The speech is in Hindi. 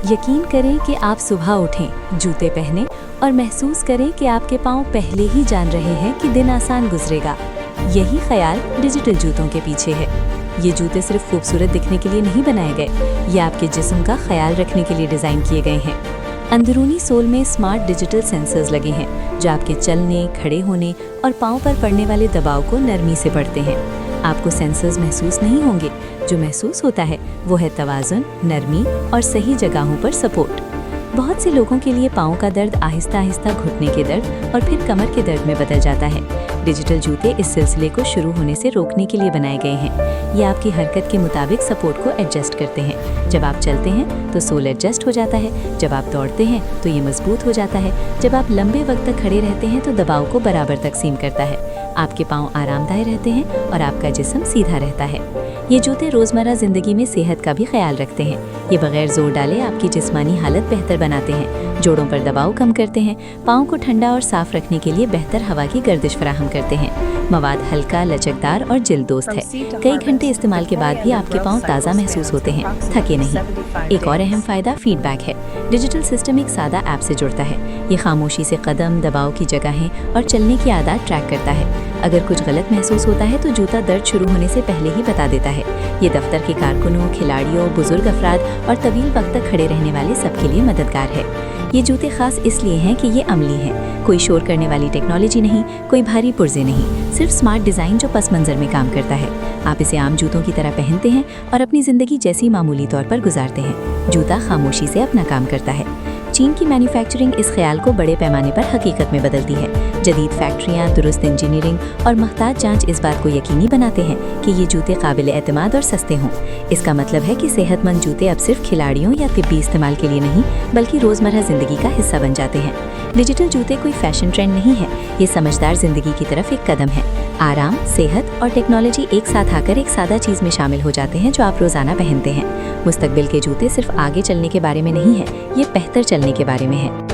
यकीन करें कि आप सुबह उठें, जूते पहनें और महसूस करें कि आपके पाँव पहले ही जान रहे हैं कि दिन आसान गुजरेगा। यही ख्याल डिजिटल जूतों के पीछे है। ये जूते सिर्फ खूबसूरत दिखने के लिए नहीं बनाए गए, ये आपके जिस्म का ख्याल रखने के लिए डिज़ाइन किए गए हैं। अंदरूनी सोल में स्मार्ट डिजिटल सेंसर्स लगे हैं जो आपके चलने, खड़े होने और पाँव पर पड़ने वाले दबाव को नरमी से पढ़ते हैं। आपको सेंसर्स महसूस नहीं होंगे, जो महसूस होता है वो है तवाज़ुन, नरमी और सही जगहों पर सपोर्ट। बहुत से लोगों के लिए पाँव का दर्द आहिस्ता आहिस्ता घुटने के दर्द और फिर कमर के दर्द में बदल जाता है। डिजिटल जूते इस सिलसिले को शुरू होने से रोकने के लिए बनाए गए हैं। ये आपकी हरकत के मुताबिक सपोर्ट को एडजस्ट करते हैं। जब आप चलते हैं तो सोल एडजस्ट हो जाता है, जब आप दौड़ते हैं तो ये मजबूत हो जाता है, जब आप लंबे वक्त तक खड़े रहते हैं तो दबाव को बराबर तकसीम करता है। आपके पाँव आरामदायक रहते हैं और आपका जिस्म सीधा रहता है। ये जूते रोज़मर्रा ज़िंदगी में सेहत का भी ख्याल रखते हैं। ये बगैर जोर डाले आपकी जिस्मानी हालत बेहतर बनाते हैं, जोड़ों पर दबाव कम करते हैं, पाँव को ठंडा और साफ रखने के लिए बेहतर हवा की गर्दिश फराहम करते हैं। मवाद हल्का, लचकदार और जिल्द दोस्त है। कई घंटे इस्तेमाल के बाद भी आपके पाँव ताज़ा महसूस होते हैं, थके नहीं। एक और अहम फ़ायदा फीडबैक है। डिजिटल सिस्टम एक सादा ऐप से जुड़ता है। ये खामोशी से कदम, दबाव की जगहें और चलने की आदत ट्रैक करता है। अगर कुछ गलत महसूस होता है तो जूता दर्द शुरू होने से पहले ही बता देता है। ये दफ्तर के कारकुनों, खिलाड़ियों, बुजुर्ग अफराद और तवील वक्त तक खड़े रहने वाले सबके लिए मददगार है। ये जूते खास इसलिए हैं कि ये अमली हैं। कोई शोर करने वाली टेक्नोलॉजी नहीं, कोई भारी पुर्जे नहीं, सिर्फ स्मार्ट डिज़ाइन जो पस मंज़र में काम करता है। आप इसे आम जूतों की तरह पहनते हैं और अपनी ज़िंदगी जैसी मामूली तौर पर गुजारते हैं। जूता खामोशी से अपना काम करता है। चीन की मैन्युफैक्चरिंग इस ख्याल को बड़े पैमाने पर हकीकत में बदलती है। जदीद फैक्ट्रियाँ, दुरुस्त इंजीनियरिंग और मुहताज जांच इस बात को यकीनी बनाते हैं कि ये जूते काबिल एतमाद और सस्ते हों। इसका मतलब है कि सेहतमंद जूते अब सिर्फ खिलाड़ियों या तिब्बी इस्तेमाल के लिए नहीं, बल्कि रोज़मर्रा ज़िंदगी का हिस्सा बन जाते हैं। डिजिटल जूते कोई फैशन ट्रेंड नहीं है, ये समझदार ज़िंदगी की तरफ एक कदम है। आराम, सेहत और टेक्नोलॉजी एक साथ आकर एक सादा चीज़ में शामिल हो जाते हैं जो आप रोज़ाना पहनते हैं। मुस्तकबिल के जूते सिर्फ आगे चलने के बारे में नहीं है, ये बेहतर चलने के बारे में है।